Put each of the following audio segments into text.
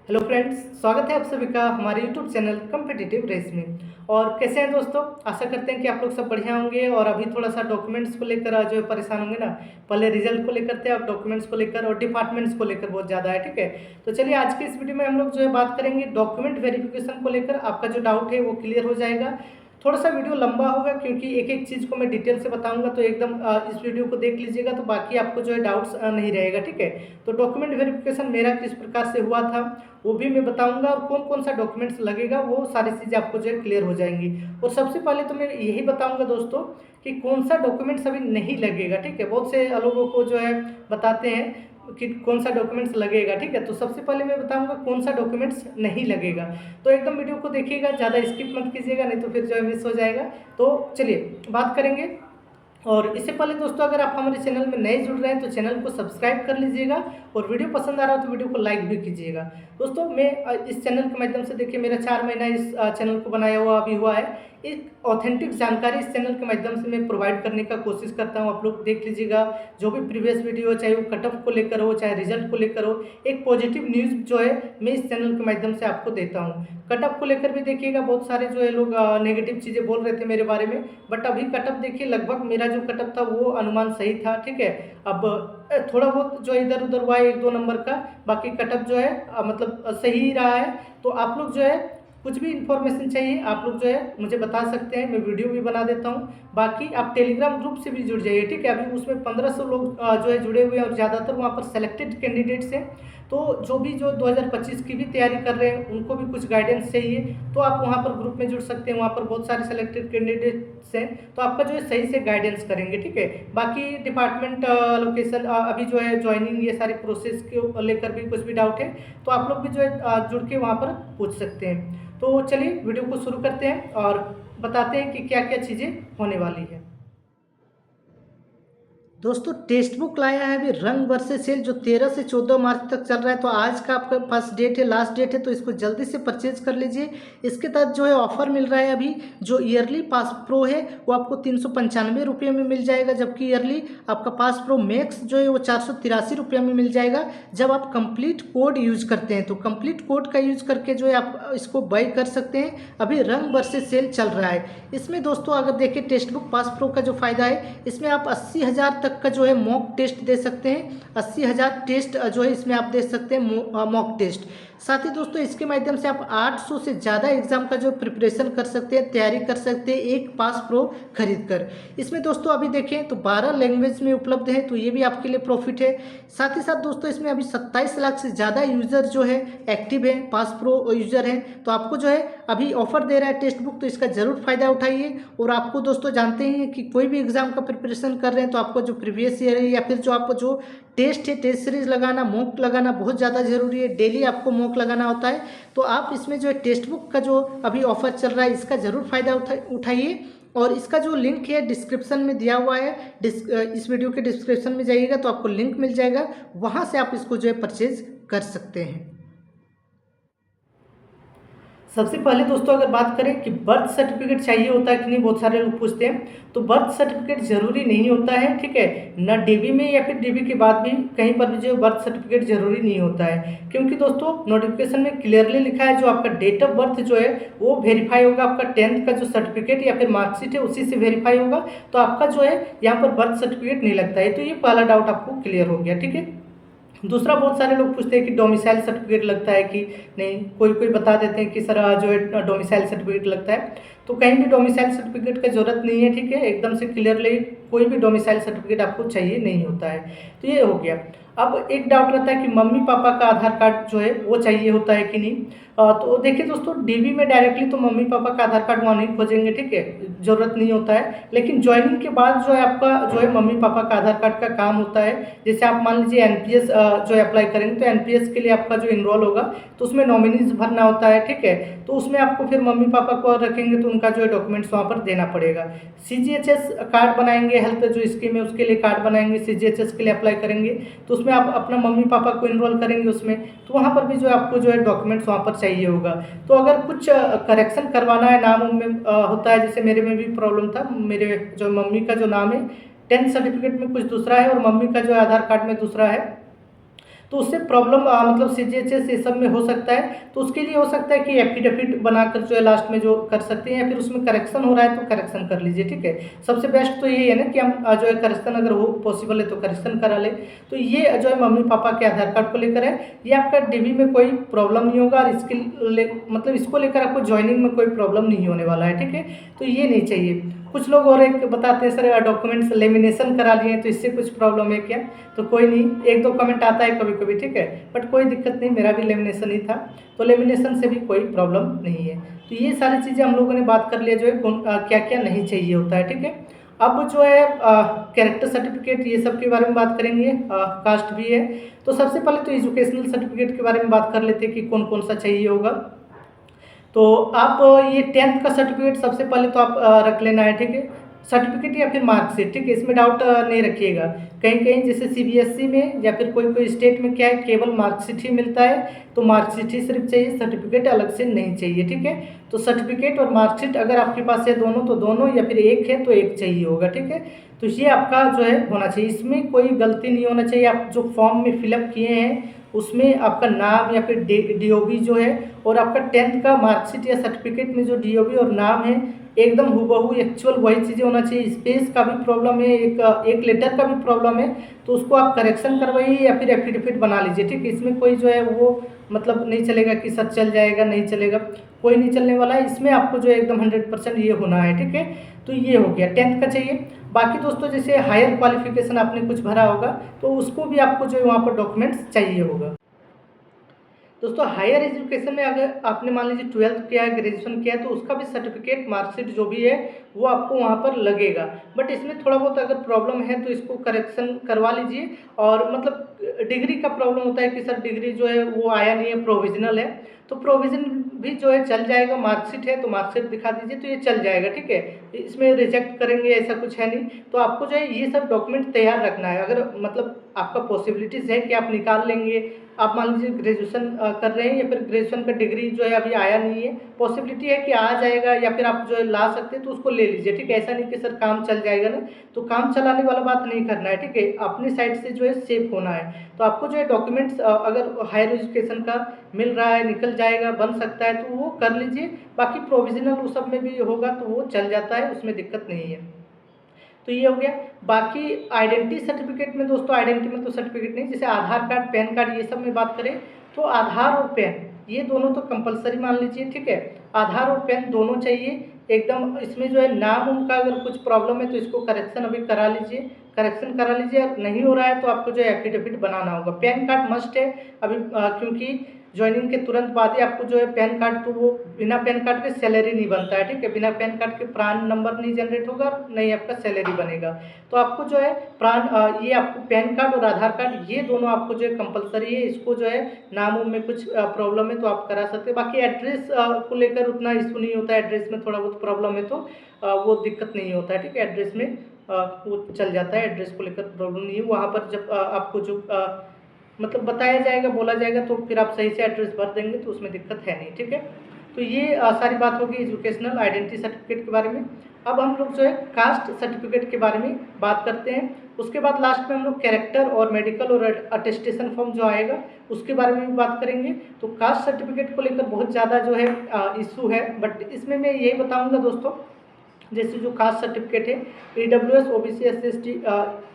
Hello friends, स्वागत है आप सभी का हमारे यूट्यूब चैनल कम्पिटिटिव रेस में। और कैसे हैं दोस्तों? आशा करते हैं कि आप लोग सब बढ़िया होंगे। और अभी थोड़ा सा डॉक्यूमेंट्स को लेकर जो है परेशान होंगे ना। पहले रिजल्ट को लेकर थे, अब डॉक्यूमेंट्स को लेकर और डिपार्टमेंट्स को लेकर बहुत ज़्यादा है। ठीक है, तो चलिए आज की इस वीडियो में हम लोग जो है बात करेंगे डॉक्यूमेंट वेरिफिकेशन को लेकर। आपका जो डाउट है वो क्लियर हो जाएगा। थोड़ा सा वीडियो लंबा होगा क्योंकि एक एक चीज़ को मैं डिटेल से बताऊंगा, तो एकदम इस वीडियो को देख लीजिएगा तो बाकी आपको जो है डाउट्स नहीं रहेगा। ठीक है, तो डॉक्यूमेंट वेरिफिकेशन मेरा किस प्रकार से हुआ था वो भी मैं बताऊंगा, और कौन कौन सा डॉक्यूमेंट्स लगेगा वो सारी चीज़ें आपको जो है क्लियर हो जाएंगी। और सबसे पहले तो मैं यही बताऊंगा दोस्तों कि कौन सा डॉक्यूमेंट्स अभी नहीं लगेगा। ठीक है, बहुत से लोगों को जो है बताते हैं कि कौन सा डॉक्यूमेंट्स लगेगा। ठीक है, तो सबसे पहले मैं बताऊंगा कौन सा डॉक्यूमेंट्स नहीं लगेगा। तो एकदम वीडियो को देखिएगा, ज़्यादा स्किप मत कीजिएगा, नहीं तो फिर जो है मिस हो जाएगा। तो चलिए बात करेंगे। और इससे पहले दोस्तों, अगर आप हमारे चैनल में नए जुड़ रहे हैं तो चैनल को सब्सक्राइब कर लीजिएगा, और वीडियो पसंद आ रहा हो तो वीडियो को लाइक भी कीजिएगा। दोस्तों मैं इस चैनल के माध्यम से, देखिए मेरा 4 महीना इस चैनल को बनाया हुआ अभी हुआ है। एक ऑथेंटिक जानकारी इस चैनल के माध्यम से मैं प्रोवाइड करने का कोशिश करता हूँ। आप लोग देख लीजिएगा, जो भी प्रीवियस वीडियो, चाहे वो कट ऑफ को लेकर हो, चाहे रिजल्ट को लेकर हो, एक पॉजिटिव न्यूज़ जो है मैं इस चैनल के माध्यम से आपको देता हूँ। कट ऑफ को लेकर भी देखिएगा, बहुत सारे जो है लोग नेगेटिव चीज़ें बोल रहे थे मेरे बारे में, बट अभी कट ऑफ देखिए लगभग मेरा जो कट ऑफ था वो अनुमान सही था। ठीक है, अब थोड़ा बहुत जो इधर उधर हुआ है 1-2 नंबर का, बाकी कट ऑफ जो है मतलब सही ही रहा है। तो आप लोग जो है कुछ भी इन्फॉर्मेशन चाहिए आप लोग जो है मुझे बता सकते हैं, मैं वीडियो भी बना देता हूँ। बाकी आप टेलीग्राम ग्रुप से भी जुड़ जाइए। ठीक है, अभी उसमें 1500 लोग जो है जुड़े हुए हैं, और ज़्यादातर वहाँ पर सेलेक्टेड कैंडिडेट्स हैं। तो जो भी जो 2025 की भी तैयारी कर रहे हैं उनको भी कुछ गाइडेंस चाहिए, तो आप वहाँ पर ग्रुप में जुड़ सकते हैं। वहाँ पर बहुत सारे सेलेक्टेड कैंडिडेट्स हैं, तो आपका जो है सही से गाइडेंस करेंगे। ठीक है, बाकी डिपार्टमेंट लोकेशन अभी जो है ज्वाइनिंग, ये सारी प्रोसेस को लेकर भी कुछ भी डाउट है तो आप लोग भी जो है जुड़ के वहाँ पर पूछ सकते हैं। तो चलिए वीडियो को शुरू करते हैं और बताते हैं कि क्या क्या चीज़ें होने वाली है। दोस्तों टेक्स्ट बुक लाया है अभी रंग वर्सेस सेल, जो 13 से 14 मार्च तक चल रहा है। तो आज का आपका पास डेट है, लास्ट डेट है, तो इसको जल्दी से परचेज कर लीजिए। इसके तहत जो है ऑफर मिल रहा है अभी। जो ईयरली पास प्रो है वो आपको 395 रुपये में मिल जाएगा, जबकि ईयरली आपका पास प्रो मैक्स जो है वो 483 रुपये में मिल जाएगा, जब आप कंप्लीट कोड यूज करते हैं। तो कंप्लीट कोड का यूज करके जो है आप इसको बाय कर सकते हैं। अभी रंग वर्सेस सेल चल रहा है। इसमें दोस्तों अगर देखें टेक्स्ट बुक पास प्रो का जो फायदा है, इसमें आप 80,000 तक का जो है मॉक टेस्ट दे सकते हैं। 80,000 टेस्ट जो है इसमें आप दे सकते हैं मॉक टेस्ट। साथ ही दोस्तों इसके माध्यम से आप 800 से ज़्यादा एग्जाम का जो प्रिपरेशन कर सकते हैं, तैयारी कर सकते हैं एक पास प्रो खरीद कर। इसमें दोस्तों अभी देखें तो 12 लैंग्वेज में उपलब्ध है, तो ये भी आपके लिए प्रॉफिट है। साथ ही साथ दोस्तों इसमें अभी 27 लाख से ज़्यादा यूज़र जो है एक्टिव है, पास प्रो यूज़र हैं। तो आपको जो है अभी ऑफर दे रहा है टेक्स्ट बुक, तो इसका ज़रूर फायदा उठाइए। और आपको दोस्तों जानते हैं कि कोई भी एग्जाम का प्रिपरेशन कर रहे हैं तो आपको जो प्रीवियस ईयर है या फिर जो आपको जो टेस्ट है, टेस्ट सीरीज लगाना, मॉक लगाना बहुत ज़्यादा ज़रूरी है। डेली आपको मॉक लगाना होता है। तो आप इसमें जो है टेक्स्ट बुक का जो अभी ऑफर चल रहा है इसका ज़रूर फायदा उठाइए। और इसका जो लिंक है डिस्क्रिप्शन में दिया हुआ है। इस वीडियो के डिस्क्रिप्शन में जाइएगा तो आपको लिंक मिल जाएगा, वहाँ से आप इसको जो है परचेज कर सकते हैं। सबसे पहले दोस्तों अगर बात करें कि बर्थ सर्टिफिकेट चाहिए होता है कि नहीं, बहुत सारे लोग पूछते हैं। तो बर्थ सर्टिफिकेट जरूरी नहीं होता है। ठीक है, ना डीबी में या फिर डीबी के बाद भी कहीं पर भी जो बर्थ सर्टिफिकेट जरूरी नहीं होता है, क्योंकि दोस्तों नोटिफिकेशन में क्लियरली लिखा है जो आपका डेट ऑफ बर्थ जो है वो वेरीफाई होगा। आपका 10th का जो सर्टिफिकेट या फिर मार्कशीट है उसी से वेरीफाई होगा। तो आपका जो है यहाँ पर बर्थ सर्टिफिकेट नहीं लगता है। तो ये पहला डाउट आपको क्लियर हो गया। ठीक है, दूसरा बहुत सारे लोग पूछते हैं कि डोमिसाइल सर्टिफिकेट लगता है कि नहीं। कोई कोई बता देते हैं कि सर जो है डोमिसाइल सर्टिफिकेट लगता है, तो कहीं भी डोमिसाइल सर्टिफिकेट की जरूरत नहीं है। ठीक है, एकदम से क्लियरली कोई भी डोमिसाइल सर्टिफिकेट आपको चाहिए नहीं होता है। तो ये हो गया। अब एक डाउट रहता है कि मम्मी पापा का आधार कार्ड जो है वो चाहिए होता है कि नहीं। तो देखिए दोस्तों डीबी में डायरेक्टली तो मम्मी पापा का आधार कार्ड वहाँ नहीं खोजेंगे। ठीक है, जरूरत नहीं होता है। लेकिन ज्वाइनिंग के बाद जो है आपका जो है मम्मी पापा का आधार कार्ड का काम होता है। जैसे आप मान लीजिए एनपीएस जो है अप्लाई करेंगे, तो एनपीएस के लिए आपका जो इनरोल होगा तो उसमें नॉमिनीज भरना होता है। ठीक है, तो उसमें आपको फिर मम्मी पापा को रखेंगे तो उनका जो है डॉक्यूमेंट्स वहाँ पर देना पड़ेगा। सीजीएचएस कार्ड बनाएंगे, हेल्थ जो स्कीम है उसके लिए कार्ड बनाएंगे, सीजीएचएस के लिए अप्लाई करेंगे, तो उसमें आप अपना मम्मी पापा को इनरोल करेंगे उसमें, तो वहाँ पर भी जो है आपको जो है डॉक्यूमेंट्स वहाँ पर चाहिए होगा। तो अगर कुछ करेक्शन करवाना है नाम में होता है, जैसे मेरे में भी प्रॉब्लम था। मेरे जो मम्मी का जो नाम है 10th सर्टिफिकेट में कुछ दूसरा है और मम्मी का जो है आधार कार्ड में दूसरा है। तो उससे प्रॉब्लम मतलब सीजीएचएस ये सब में हो सकता है। तो उसके लिए हो सकता है कि एफिडेविट बनाकर जो है लास्ट में जो कर सकते हैं, या फिर उसमें करेक्शन हो रहा है तो करेक्शन कर लीजिए, ठीक है। सबसे बेस्ट तो यही है ना कि हम जो है करेक्शन अगर हो पॉसिबल है तो करेक्शन करा ले। तो ये जो है मम्मी पापा के आधार कार्ड को लेकर है, ये आपका डीबी में कोई प्रॉब्लम नहीं होगा, और मतलब इसको लेकर आपको ज्वाइनिंग में कोई प्रॉब्लम नहीं होने वाला है, ठीक है। तो ये नहीं चाहिए। कुछ लोग और एक बताते हैं सर डॉक्यूमेंट्स लेमिनेशन करा लिए तो इससे कुछ प्रॉब्लम है क्या? तो कोई नहीं, एक दो कमेंट आता है कभी कभी, ठीक है, बट कोई दिक्कत नहीं, मेरा भी लेमिनेशन ही था, तो लेमिनेशन से भी कोई प्रॉब्लम नहीं है। तो ये सारी चीज़ें हम लोगों ने बात कर लिया जो है क्या क्या नहीं चाहिए होता है, ठीक है। अब जो है कैरेक्टर सर्टिफिकेट ये सब के बारे में बात करेंगे, कास्ट भी है। तो सबसे पहले तो एजुकेशनल सर्टिफिकेट के बारे में बात कर लेते हैं कि कौन कौन सा चाहिए होगा। तो आप ये 10th का सर्टिफिकेट सबसे पहले तो आप रख लेना है, ठीक है। सर्टिफिकेट या फिर मार्कशीट, ठीक है, इसमें डाउट नहीं रखिएगा। कहीं कहीं जैसे सीबीएसई में या फिर कोई कोई स्टेट में क्या है, केवल मार्कशीट ही मिलता है, तो मार्कशीट ही सिर्फ चाहिए, सर्टिफिकेट अलग से नहीं चाहिए, ठीक है। तो सर्टिफिकेट और मार्कशीट अगर आपके पास है दोनों तो दोनों, या फिर एक है तो एक चाहिए होगा, ठीक है। तो ये आपका जो है होना चाहिए, इसमें कोई गलती नहीं होना चाहिए। आप जो फॉर्म में फिलअप किए हैं उसमें आपका नाम या फिर डीओबी जो है, और आपका 10th का मार्कशीट या सर्टिफिकेट में जो डीओबी और नाम है एकदम हूबहू एक्चुअल वही चीज़ें होना चाहिए। स्पेस का भी प्रॉब्लम है, एक लेटर का भी प्रॉब्लम है, तो उसको आप करेक्शन करवाइए या फिर एफिडेविट बना लीजिए, ठीक है। इसमें कोई जो है वो मतलब नहीं चलेगा कि सर चल जाएगा, नहीं चलेगा, कोई नहीं चलने वाला है। इसमें आपको जो है एकदम 100% ये होना है, ठीक है। तो ये हो गया 10th का चाहिए। बाकी दोस्तों जैसे हायर क्वालिफिकेशन आपने कुछ भरा होगा तो उसको भी आपको जो है वहाँ पर डॉक्यूमेंट्स चाहिए होगा। दोस्तों हायर एजुकेशन में अगर आपने मान लीजिए 12th किया है, ग्रेजुएशन किया है, तो उसका भी सर्टिफिकेट मार्कशीट जो भी है वो आपको वहाँ पर लगेगा। बट इसमें थोड़ा बहुत अगर प्रॉब्लम है तो इसको करेक्शन करवा लीजिए। और मतलब डिग्री का प्रॉब्लम होता है कि सर डिग्री जो है वो आया नहीं है, प्रोविजनल है, तो प्रोविजन भी जो है चल जाएगा। मार्कशीट है तो मार्कशीट दिखा दीजिए तो ये चल जाएगा, ठीक है। इसमें रिजेक्ट करेंगे ऐसा कुछ है नहीं। तो आपको जो है ये सब डॉक्यूमेंट तैयार रखना है। अगर मतलब आपका पॉसिबिलिटीज़ है कि आप निकाल लेंगे, आप मान लीजिए ग्रेजुएशन कर रहे हैं या फिर ग्रेजुएशन का डिग्री जो है अभी आया नहीं है, पॉसिबिलिटी है कि आ जाएगा, या फिर आप जो है ला सकते हैं तो उसको ले लीजिए, ठीक है। ऐसा नहीं कि सर काम चल जाएगा ना, तो काम चलाने वाला बात नहीं करना है, ठीक है। अपनी साइड से जो है सेफ होना है। तो आपको जो है डॉक्यूमेंट्स अगर हायर एजुकेशन का मिल रहा है, निकल जाएगा, बन सकता है तो वो कर लीजिए। बाकी प्रोविजनल वो सब में भी होगा तो वो चल जाता है, उसमें दिक्कत नहीं है। तो ये हो गया। बाकी आइडेंटिटी सर्टिफिकेट में दोस्तों, आइडेंटिटी में तो सर्टिफिकेट नहीं, जैसे आधार कार्ड, पैन कार्ड, ये सब में बात करें तो आधार और पैन ये दोनों तो कंपलसरी मान लीजिए, ठीक है। आधार और पैन दोनों चाहिए एकदम। इसमें जो है नाम उनका अगर कुछ प्रॉब्लम है तो इसको करेक्शन अभी करा लीजिए, करेक्शन करा लीजिए। और नहीं हो रहा है तो आपको जो है एफिडेविट बनाना होगा। पैन कार्ड मस्ट है अभी, क्योंकि ज्वाइनिंग के तुरंत बाद ही आपको जो है पैन कार्ड, तो वो बिना पैन कार्ड के सैलरी नहीं बनता है, ठीक है। बिना पैन कार्ड के प्रान नंबर नहीं जनरेट होगा, नहीं आपका सैलरी बनेगा। तो आपको जो है प्रान ये आपको पैन कार्ड और आधार कार्ड ये दोनों आपको जो है कंपलसरी है। इसको जो है नामों में कुछ प्रॉब्लम है तो आप करा सकते हैं। बाकी एड्रेस को लेकर उतना इशू नहीं होता है, एड्रेस में थोड़ा बहुत प्रॉब्लम है तो वो दिक्कत नहीं होता है, ठीक है। एड्रेस में वो चल जाता है, एड्रेस को लेकर प्रॉब्लम नहीं है। वहाँ पर जब आपको जो मतलब बताया जाएगा, बोला जाएगा, तो फिर आप सही से एड्रेस भर देंगे तो उसमें दिक्कत है नहीं, ठीक है। तो ये सारी बात होगी एजुकेशनल आइडेंटिटी सर्टिफिकेट के बारे में। अब हम लोग जो है कास्ट सर्टिफिकेट के बारे में बात करते हैं। उसके बाद लास्ट में हम लोग कैरेक्टर और मेडिकल और अटेस्टेशन फॉर्म जो आएगा उसके बारे में भी बात करेंगे। तो कास्ट सर्टिफिकेट को लेकर बहुत ज़्यादा जो है इशू है, बट इसमें मैं यही बताऊँगा दोस्तों, जैसे जो कास्ट सर्टिफिकेट है EWS OBC SC ST,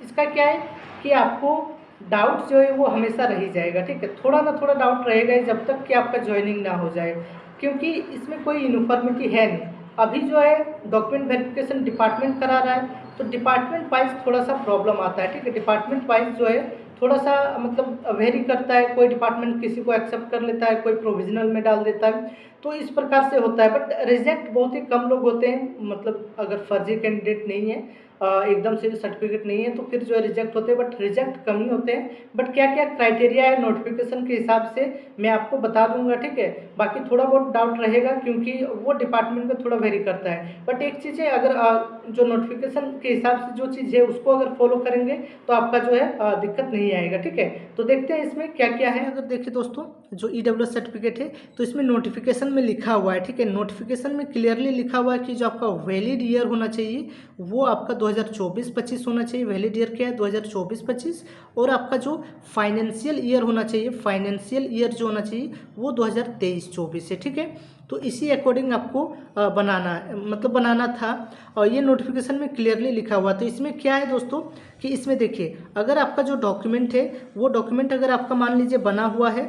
इसका क्या है कि आपको डाउट जो है वो हमेशा रह ही जाएगा, ठीक है। थोड़ा ना थोड़ा डाउट रहेगा ही जब तक कि आपका ज्वाइनिंग ना हो जाए, क्योंकि इसमें कोई यूनिफॉर्मिटी है नहीं। अभी जो है डॉक्यूमेंट वेरिफिकेशन डिपार्टमेंट करा रहा है, तो डिपार्टमेंट वाइज थोड़ा सा प्रॉब्लम आता है, ठीक है। डिपार्टमेंट वाइज जो है थोड़ा सा मतलब वेरी करता है, कोई डिपार्टमेंट किसी को एक्सेप्ट कर लेता है, कोई प्रोविजनल में डाल देता है, तो इस प्रकार से होता है। बट रिजेक्ट बहुत ही कम लोग होते हैं, मतलब अगर फर्जी कैंडिडेट नहीं है, एकदम से सर्टिफिकेट नहीं है तो फिर जो है रिजेक्ट होते हैं, बट रिजेक्ट कम ही होते हैं। बट क्या क्या क्राइटेरिया है नोटिफिकेशन के हिसाब से मैं आपको बता दूंगा, ठीक है। बाकी थोड़ा बहुत डाउट रहेगा क्योंकि वो डिपार्टमेंट में थोड़ा वेरी करता है। बट एक चीज़ है, अगर जो नोटिफिकेशन के हिसाब से जो चीज़ है उसको अगर फॉलो करेंगे तो आपका जो है दिक्कत नहीं आएगा, ठीक है। तो देखते हैं इसमें क्या क्या है। अगर देखिए दोस्तों, जो EWS सर्टिफिकेट है, तो इसमें नोटिफिकेशन में लिखा हुआ है, ठीक है, नोटिफिकेशन में क्लियरली लिखा हुआ है कि जो आपका वैलिड ईयर होना चाहिए वो आपका 2024-25 होना चाहिए। वैलिड ईयर क्या है? 2024-25। और आपका जो फाइनेंशियल ईयर होना चाहिए, फाइनेंशियल ईयर जो होना चाहिए वो 2023-24 है, ठीक है। तो इसी अकॉर्डिंग आपको बनाना था, और ये नोटिफिकेशन में क्लियरली लिखा हुआ। तो इसमें क्या है दोस्तों कि इसमें देखिए, अगर आपका जो डॉक्यूमेंट है वो डॉक्यूमेंट अगर आपका मान लीजिए बना हुआ है,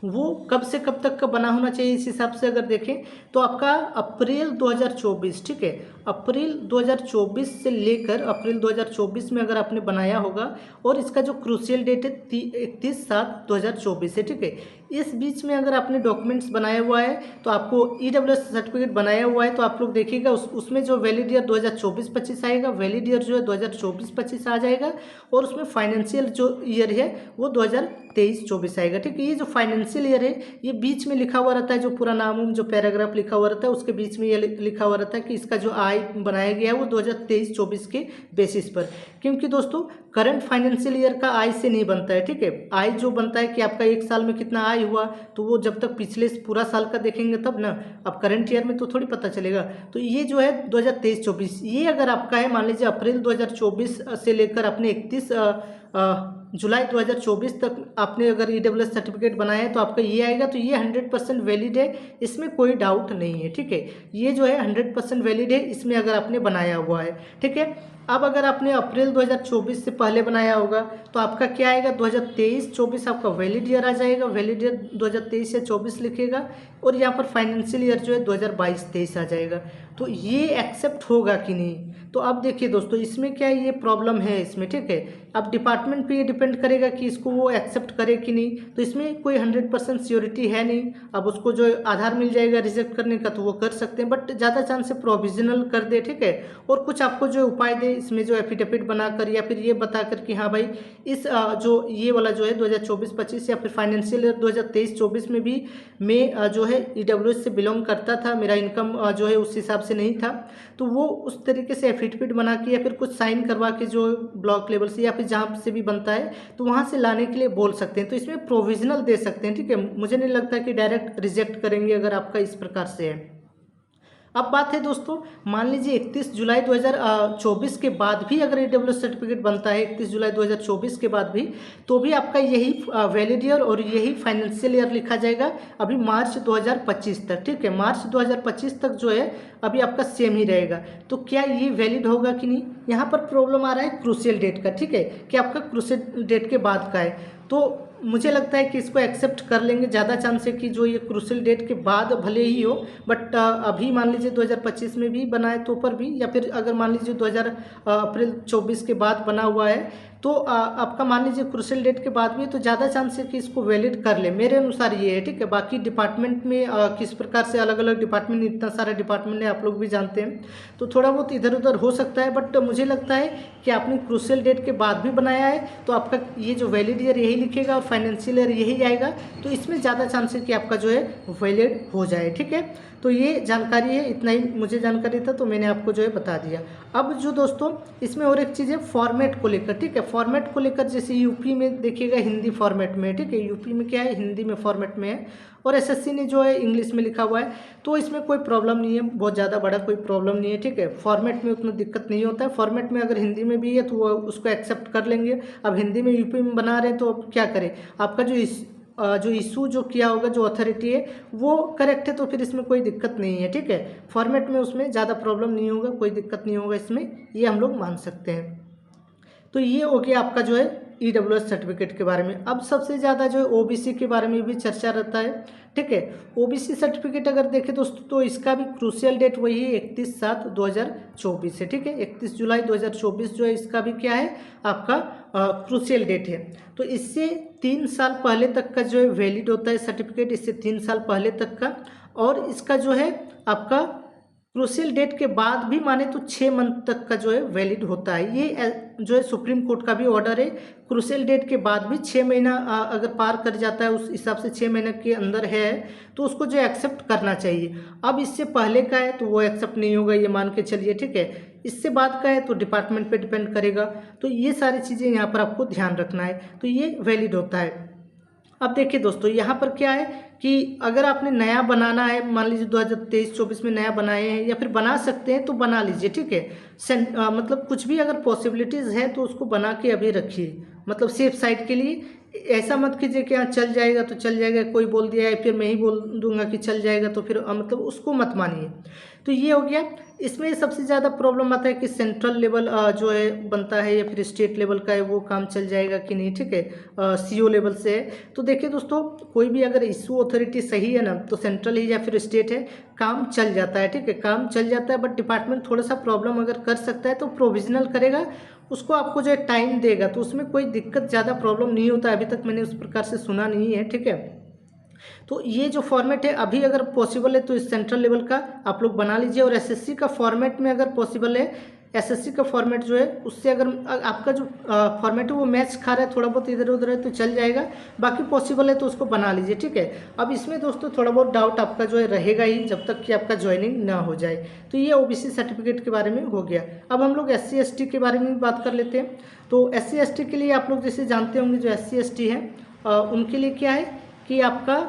वो कब से कब तक का बना होना चाहिए, इस हिसाब से अगर देखें तो आपका अप्रैल 2024, ठीक है, अप्रैल 2024 से लेकर अप्रैल 2024 में अगर आपने बनाया होगा, और इसका जो क्रूशियल डेट है 31/7/2024 है, ठीक है। इस बीच में अगर आपने डॉक्यूमेंट्स बनाया हुआ है तो आपको EWS सर्टिफिकेट बनाया हुआ है, तो आप लोग देखिएगा उसमें जो वैलिड ईयर 2024-25 आएगा, वैलिड ईयर जो है 2024-25 आ जाएगा, और उसमें फाइनेंशियल जो ईयर है वो 2023-24 आएगा, ठीक है। ये जो फाइनेंशियल ईयर है ये बीच में लिखा हुआ रहता है, जो पूरा नाम जो पैराग्राफ लिखा हुआ रहता है उसके बीच में ये लिखा हुआ रहता है कि इसका जो आय बनाया गया है वो 2023-24 के बेसिस पर, क्योंकि दोस्तों करंट फाइनेंशियल ईयर का आय से नहीं बनता है, ठीक है। आय जो बनता है कि आपका एक साल में कितना आय हुआ, तो वो जब तक पिछले पूरा साल का देखेंगे तब ना, अब करंट ईयर में तो थोड़ी पता चलेगा। तो ये जो है 2023-24 ये अगर आपका है, मान लीजिए अप्रैल 2024 से लेकर अपने 31 जुलाई 2024 तक आपने अगर EWS सर्टिफिकेट बनाया है तो आपका ये आएगा, तो ये 100% वैलिड है, इसमें कोई डाउट नहीं है, ठीक है। ये जो है 100% वैलिड है, इसमें अगर आपने बनाया हुआ है, ठीक है। अब अगर आपने अप्रैल 2024 से पहले बनाया होगा तो आपका क्या आएगा, 2023-24 आपका वैलिड ईयर आ जाएगा, वैलिड ईयर 2023 या 24 लिखेगा, और यहाँ पर फाइनेंशियल ईयर जो है 2022-23 आ जाएगा। तो ये एक्सेप्ट होगा कि नहीं, तो अब देखिए दोस्तों इसमें क्या ये प्रॉब्लम है इसमें, ठीक है। अब डिपार्टमेंट पे ये डिपेंड करेगा कि इसको वो एक्सेप्ट करे कि नहीं, तो इसमें कोई 100% श्योरिटी है नहीं। अब उसको जो आधार मिल जाएगा रिजेक्ट करने का तो वो कर सकते हैं, बट ज़्यादा चांस है प्रोविजनल कर दे, ठीक है। और कुछ आपको जो उपाय दे इसमें, जो एफिडेविट बनाकर या फिर ये बताकर कि हाँ भाई इस जो ये वाला जो है 2024-25 या फिर फाइनेंशियल ईयर 2023-24 में भी मैं जो है EWS से बिलोंग करता था, मेरा इनकम जो है उस हिसाब से नहीं था, तो वो उस तरीके से एफिडेविट बना के या फिर कुछ साइन करवा के जो ब्लॉक लेवल से या फिर जहाँ से भी बनता है तो वहाँ से लाने के लिए बोल सकते हैं, तो इसमें प्रोविजनल दे सकते हैं, ठीक है। मुझे नहीं लगता कि डायरेक्ट रिजेक्ट करेंगे अगर आपका इस प्रकार से है। अब बात है दोस्तों, मान लीजिए 31 जुलाई 2024 के बाद भी अगर EWS सर्टिफिकेट बनता है 31 जुलाई 2024 के बाद भी, तो भी आपका यही वैलिड ईयर और यही फाइनेंशियल ईयर लिखा जाएगा अभी मार्च 2025 तक, ठीक है। मार्च 2025 तक जो है अभी आपका सेम ही रहेगा। तो क्या ये वैलिड होगा कि नहीं, यहाँ पर प्रॉब्लम आ रहा है क्रूशियल डेट का, ठीक है, कि आपका क्रूशियल डेट के बाद का है। तो मुझे लगता है कि इसको एक्सेप्ट कर लेंगे, ज़्यादा चांस है कि जो ये क्रूशियल डेट के बाद भले ही हो, बट अभी मान लीजिए 2025 में भी बना है तो पर भी, या फिर अगर मान लीजिए अप्रैल 24 के बाद बना हुआ है तो आपका मान लीजिए क्रूशियल डेट के बाद भी, तो ज़्यादा चांस है कि इसको वैलिड कर ले, मेरे अनुसार ये है, ठीक है। बाकी डिपार्टमेंट में किस प्रकार से अलग अलग डिपार्टमेंट, इतना सारा डिपार्टमेंट है आप लोग भी जानते हैं, तो थोड़ा बहुत इधर उधर हो सकता है, बट मुझे लगता है कि आपने क्रूशियल डेट के बाद भी बनाया है तो आपका ये जो वैलिड ईयर यही लिखेगा और फाइनेंशियल ईयर यही आएगा, तो इसमें ज़्यादा चांस है कि आपका जो है वैलिड हो जाए, ठीक है। तो ये जानकारी है, इतना ही मुझे जानकारी था तो मैंने आपको जो है बता दिया। अब जो दोस्तों इसमें और एक चीज़ है फॉर्मेट को लेकर, ठीक है। फॉर्मेट को लेकर जैसे यूपी में देखिएगा हिंदी फॉर्मेट में, ठीक है, यूपी में क्या है हिंदी में फॉर्मेट में है, और SSC ने जो है इंग्लिश में लिखा हुआ है, तो इसमें कोई प्रॉब्लम नहीं है, बहुत ज़्यादा बड़ा कोई प्रॉब्लम नहीं है, ठीक है। फॉर्मेट में उतना दिक्कत नहीं होता है, फॉर्मेट में अगर हिंदी में भी है तो वो उसको एक्सेप्ट कर लेंगे। अब हिंदी में यूपी में बना रहे हैं तो अब क्या करें, आपका जो इशू जो किया होगा जो अथॉरिटी है वो करेक्ट है तो फिर इसमें कोई दिक्कत नहीं है, ठीक है। फॉर्मेट में उसमें ज़्यादा प्रॉब्लम नहीं होगा, कोई दिक्कत नहीं होगा इसमें, ये हम लोग मान सकते हैं। तो ये हो गया आपका जो है EWS सर्टिफिकेट के बारे में। अब सबसे ज़्यादा जो है OBC के बारे में भी चर्चा रहता है, ठीक है। OBC सर्टिफिकेट अगर देखें दोस्तों तो इसका भी क्रूशियल डेट वही है 31/7/2024 है, ठीक है। 31 जुलाई 2024 जो है इसका भी क्या है आपका क्रूशियल डेट है। तो इससे 3 साल पहले तक का जो है वैलिड होता है सर्टिफिकेट, इससे 3 साल पहले तक का, और इसका जो है आपका क्रूशियल डेट के बाद भी माने तो 6 मंथ तक का जो है वैलिड होता है। ये जो है सुप्रीम कोर्ट का भी ऑर्डर है, क्रूशियल डेट के बाद भी 6 महीना अगर पार कर जाता है उस हिसाब से 6 महीने के अंदर है तो उसको जो एक्सेप्ट करना चाहिए। अब इससे पहले का है तो वो एक्सेप्ट नहीं होगा, ये मान के चलिए, ठीक है। इससे बाद का है तो डिपार्टमेंट पे डिपेंड करेगा। तो ये सारी चीज़ें यहाँ पर आपको ध्यान रखना है, तो ये वैलिड होता है। अब देखिए दोस्तों, यहाँ पर क्या है कि अगर आपने नया बनाना है, मान लीजिए 2023-24 में नया बनाए हैं या फिर बना सकते हैं तो बना लीजिए, ठीक है। मतलब कुछ भी अगर पॉसिबिलिटीज़ है तो उसको बना के अभी रखिए, मतलब सेफ साइड के लिए। ऐसा मत कीजिए कि हाँ चल जाएगा तो चल जाएगा, कोई बोल दिया है फिर मैं ही बोल दूंगा कि चल जाएगा तो फिर मतलब उसको मत मानिए। तो ये हो गया। इसमें सबसे ज़्यादा प्रॉब्लम आता है कि सेंट्रल लेवल जो है बनता है या फिर स्टेट लेवल का है, वो काम चल जाएगा कि नहीं, ठीक है। सीओ लेवल से है। तो देखिए दोस्तों, कोई भी अगर इशू अथॉरिटी सही है ना तो सेंट्रल ही या फिर स्टेट है, काम चल जाता है, ठीक है, काम चल जाता है। बट डिपार्टमेंट थोड़ा सा प्रॉब्लम अगर कर सकता है तो प्रोविजनल करेगा, उसको आपको जो है टाइम देगा, तो उसमें कोई दिक्कत ज़्यादा प्रॉब्लम नहीं होता। अभी तक मैंने उस प्रकार से सुना नहीं है, ठीक है। तो ये जो फॉर्मेट है अभी अगर पॉसिबल है तो इस सेंट्रल लेवल का आप लोग बना लीजिए। और एसएससी का फॉर्मेट में अगर पॉसिबल है, एसएससी का फॉर्मेट जो है उससे अगर आपका जो फॉर्मेट है वो मैच खा रहा है, थोड़ा बहुत इधर उधर है तो चल जाएगा। बाकी पॉसिबल है तो उसको बना लीजिए, ठीक है। अब इसमें दोस्तों थोड़ा बहुत डाउट आपका जो है रहेगा ही जब तक कि आपका ज्वाइनिंग ना हो जाए। तो ये ओबीसी सर्टिफिकेट के बारे में हो गया। अब हम लोग एससी एसटी के बारे में भी बात कर लेते हैं। तो एससी एसटी के लिए आप लोग जैसे जानते होंगे, जो एससी एसटी है उनके लिए क्या है कि आपका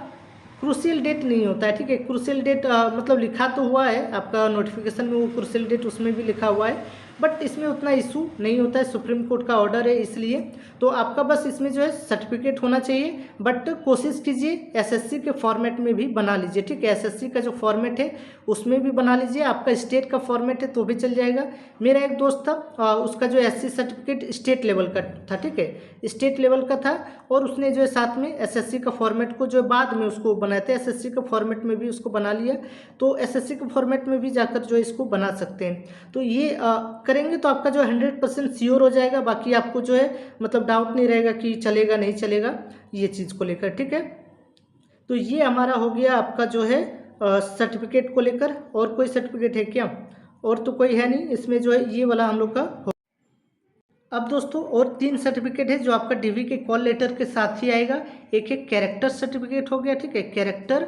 क्रूशियल डेट नहीं होता है, ठीक है। क्रूशियल डेट मतलब लिखा तो हुआ है आपका नोटिफिकेशन में, वो क्रूशियल डेट उसमें भी लिखा हुआ है, बट इसमें उतना इशू नहीं होता है, सुप्रीम कोर्ट का ऑर्डर है इसलिए। तो आपका बस इसमें जो है सर्टिफिकेट होना चाहिए। बट कोशिश कीजिए एसएससी के फॉर्मेट में भी बना लीजिए, ठीक है। एसएससी का जो फॉर्मेट है उसमें भी बना लीजिए। आपका स्टेट का फॉर्मेट है तो भी चल जाएगा। मेरा एक दोस्त था, उसका जो एससी सर्टिफिकेट स्टेट लेवल का था, ठीक है, स्टेट लेवल का था। और उसने जो है साथ में एसएससी का फॉर्मेट को जो बाद में उसको बनाए थे, एसएससी का फॉर्मेट में भी उसको बना लिया। तो एसएससी के फॉर्मेट में भी जाकर जो है इसको बना सकते हैं। तो ये करेंगे तो आपका जो 100% श्योर हो जाएगा। बाकी आपको जो है मतलब डाउट नहीं रहेगा कि चलेगा नहीं चलेगा ये चीज़ को लेकर, ठीक है। तो ये हमारा हो गया आपका जो है सर्टिफिकेट को लेकर। और कोई सर्टिफिकेट है क्या? और तो कोई है नहीं इसमें, जो है ये वाला हम लोग का हो। अब दोस्तों और 3 सर्टिफिकेट है जो आपका डीवी के कॉल लेटर के साथ ही आएगा। एक है कैरेक्टर सर्टिफिकेट हो गया, ठीक है, कैरेक्टर।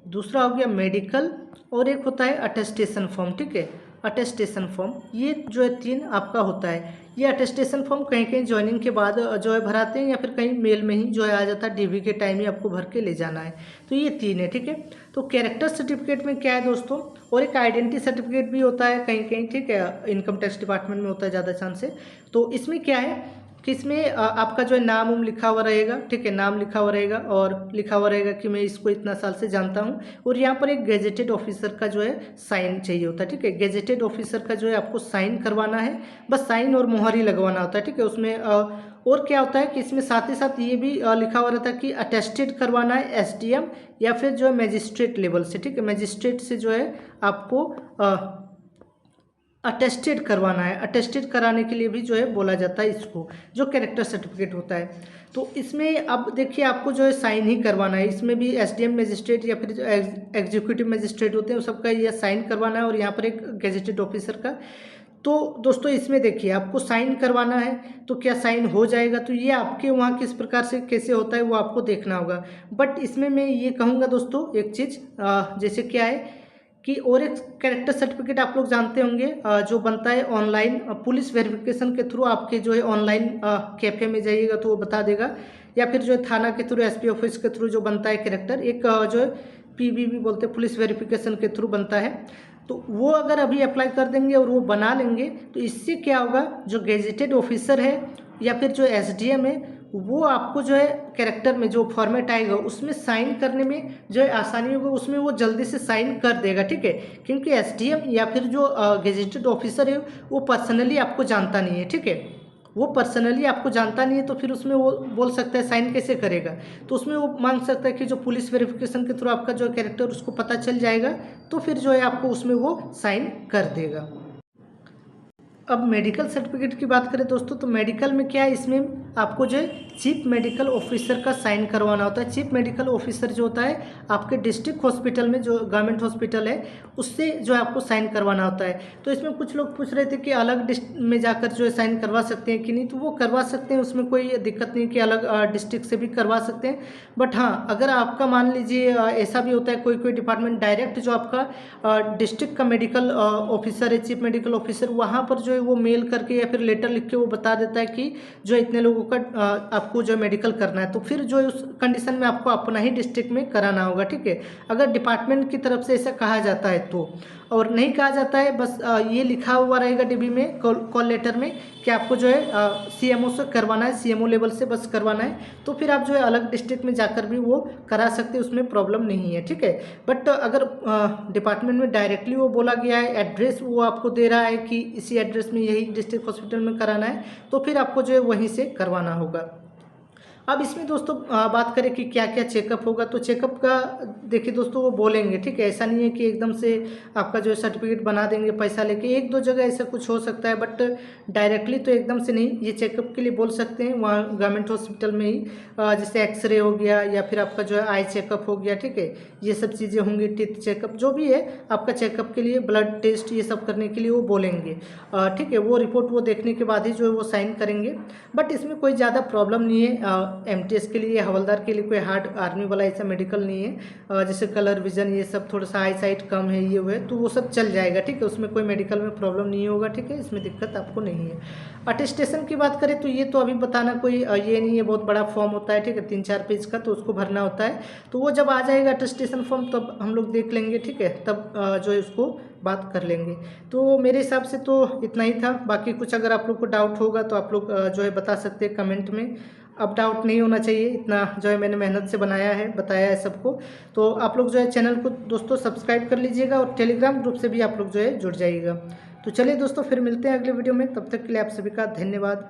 दूसरा हो गया मेडिकल, और एक होता है अटेस्टेशन फॉर्म, ठीक है, अटेस्टेशन फॉर्म। ये जो है 3 आपका होता है। ये अटेस्टेशन फॉर्म कहीं कहीं ज्वाइनिंग के बाद जो है भराते हैं, या फिर कहीं मेल में ही जो है आ जाता है, डीवी के टाइम ही आपको भर के ले जाना है। तो ये 3 है, ठीक है। तो कैरेक्टर सर्टिफिकेट में क्या है दोस्तों, और एक आइडेंटिटी सर्टिफिकेट भी होता है कहीं कहीं, ठीक है, इनकम टैक्स डिपार्टमेंट में होता है ज़्यादा चांस से। तो इसमें क्या है कि इसमें आपका जो है नाम उम लिखा हुआ रहेगा, ठीक है, नाम लिखा हुआ रहेगा, और लिखा हुआ रहेगा कि मैं इसको इतना साल से जानता हूँ। और यहाँ पर एक गेजेटेड ऑफिसर का जो है साइन चाहिए होता है, ठीक है। गेजेटेड ऑफिसर का जो है आपको साइन करवाना है, बस साइन और मुहर ही लगवाना होता है, ठीक है। उसमें और क्या होता है कि इसमें साथ ही साथ ये भी लिखा हुआ रहता है कि अटेस्टेड करवाना है एसडीएम या फिर जो है मजिस्ट्रेट लेवल से, ठीक है, मजिस्ट्रेट से जो है आपको अटेस्टेड करवाना है। अटेस्टेड कराने के लिए भी जो है बोला जाता है इसको, जो कैरेक्टर सर्टिफिकेट होता है। तो इसमें अब देखिए आपको जो है साइन ही करवाना है। इसमें भी एसडीएम मजिस्ट्रेट या फिर जो एग्जीक्यूटिव मजिस्ट्रेट होते हैं उन सबका ये साइन करवाना है, और यहाँ पर एक गेजेटेड ऑफिसर का। तो दोस्तों इसमें देखिए आपको साइन करवाना है, तो क्या साइन हो जाएगा? तो ये आपके वहाँ किस प्रकार से कैसे होता है वो आपको देखना होगा। बट इसमें मैं ये कहूँगा दोस्तों एक चीज़, जैसे क्या है कि और एक कैरेक्टर सर्टिफिकेट आप लोग जानते होंगे जो बनता है ऑनलाइन, पुलिस वेरिफिकेशन के थ्रू आपके जो है ऑनलाइन कैफे में जाइएगा तो वो बता देगा, या फिर जो है थाना के थ्रू, एसपी ऑफिस के थ्रू जो बनता है कैरेक्टर, एक जो है पीवीबी बोलते हैं, पुलिस वेरिफिकेशन के थ्रू बनता है। तो वो अगर अभी अप्लाई कर देंगे और वो बना लेंगे तो इससे क्या होगा, जो गेजेटेड ऑफिसर है या फिर जो एसडीएम है वो आपको जो है कैरेक्टर में जो फॉर्मेट आएगा उसमें साइन करने में जो है आसानी होगी, उसमें वो जल्दी से साइन कर देगा, ठीक है। क्योंकि एसडीएम या फिर जो गेजेटेड ऑफिसर है वो पर्सनली आपको जानता नहीं है, ठीक है, वो पर्सनली आपको जानता नहीं है, तो फिर उसमें वो बोल सकता है साइन कैसे करेगा। तो उसमें वो मांग सकता है कि जो पुलिस वेरिफिकेशन के थ्रू आपका जो कैरेक्टर उसको पता चल जाएगा, तो फिर जो है आपको उसमें वो साइन कर देगा। अब मेडिकल सर्टिफिकेट की बात करें दोस्तों, तो मेडिकल में क्या है, इसमें आपको जो है चीफ मेडिकल ऑफिसर का साइन करवाना होता है। चीफ मेडिकल ऑफिसर जो होता है आपके डिस्ट्रिक्ट हॉस्पिटल में, जो गवर्नमेंट हॉस्पिटल है उससे जो है आपको साइन करवाना होता है। तो इसमें कुछ लोग पूछ रहे थे कि अलग डिस्ट्रिक्ट में जाकर जो है साइन करवा सकते हैं कि नहीं, तो वो करवा सकते हैं, उसमें कोई दिक्कत नहीं कि अलग डिस्ट्रिक्ट से भी करवा सकते हैं। बट हाँ, अगर आपका मान लीजिए ऐसा भी होता है कोई कोई डिपार्टमेंट डायरेक्ट जो आपका डिस्ट्रिक्ट का मेडिकल ऑफिसर है, चीफ मेडिकल ऑफिसर, वहाँ पर जो है वो मेल करके या फिर लेटर लिख के वो बता देता है कि जो इतने लोगों का आपको जो मेडिकल करना है, तो फिर जो है उस कंडीशन में आपको अपना ही डिस्ट्रिक्ट में कराना होगा, ठीक है। अगर डिपार्टमेंट की तरफ से ऐसा कहा जाता है तो, और नहीं कहा जाता है, बस ये लिखा हुआ रहेगा डीबी में, कॉल लेटर में, कि आपको जो है सीएमओ से करवाना है, सीएमओ लेवल से बस करवाना है, तो फिर आप जो है अलग डिस्ट्रिक्ट में जाकर भी वो करा सकते हैं, उसमें प्रॉब्लम नहीं है, ठीक है। बट अगर डिपार्टमेंट में डायरेक्टली वो बोला गया है, एड्रेस वो आपको दे रहा है कि इसी एड्रेस में यही डिस्ट्रिक्ट हॉस्पिटल में कराना है, तो फिर आपको जो है वहीं से करवाना होगा। अब इसमें दोस्तों बात करें कि क्या क्या चेकअप होगा, तो चेकअप का देखिए दोस्तों वो बोलेंगे, ठीक है। ऐसा नहीं है कि एकदम से आपका जो है सर्टिफिकेट बना देंगे पैसा लेके, एक दो जगह ऐसा कुछ हो सकता है, बट डायरेक्टली तो एकदम से नहीं। ये चेकअप के लिए बोल सकते हैं वहाँ गवर्नमेंट हॉस्पिटल में ही, जैसे एक्सरे हो गया या फिर आपका जो है आई चेकअप हो गया, ठीक है। ये सब चीज़ें होंगी, टीथ चेकअप, जो भी है आपका चेकअप के लिए, ब्लड टेस्ट, ये सब करने के लिए वो बोलेंगे, ठीक है। वो रिपोर्ट वो देखने के बाद ही जो है वो साइन करेंगे। बट इसमें कोई ज़्यादा प्रॉब्लम नहीं है। एमटीएस के लिए, हवलदार के लिए कोई हार्ड आर्मी वाला ऐसा मेडिकल नहीं है। जैसे कलर विजन ये सब, थोड़ा सा आई साइट कम है, ये हुए तो वो सब चल जाएगा, ठीक है। उसमें कोई मेडिकल में प्रॉब्लम नहीं होगा, ठीक है। इसमें दिक्कत आपको नहीं है। अटेस्टेशन की बात करें तो ये तो अभी बताना कोई ये नहीं है, बहुत बड़ा फॉर्म होता है, ठीक है, 3-4 पेज का, तो उसको भरना होता है। तो वो जब आ जाएगा अटेस्टेशन फॉर्म तब हम लोग देख लेंगे, ठीक है, तब जो है उसको बात कर लेंगे। तो मेरे हिसाब से तो इतना ही था। बाकी कुछ अगर आप लोग को डाउट होगा तो आप लोग जो है बता सकते हैं कमेंट में। अब डाउट नहीं होना चाहिए, इतना जो है मैंने मेहनत से बनाया है, बताया है सबको। तो आप लोग जो है चैनल को दोस्तों सब्सक्राइब कर लीजिएगा और टेलीग्राम ग्रुप से भी आप लोग जो है जुड़ जाइएगा। तो चलिए दोस्तों, फिर मिलते हैं अगले वीडियो में, तब तक के लिए आप सभी का धन्यवाद।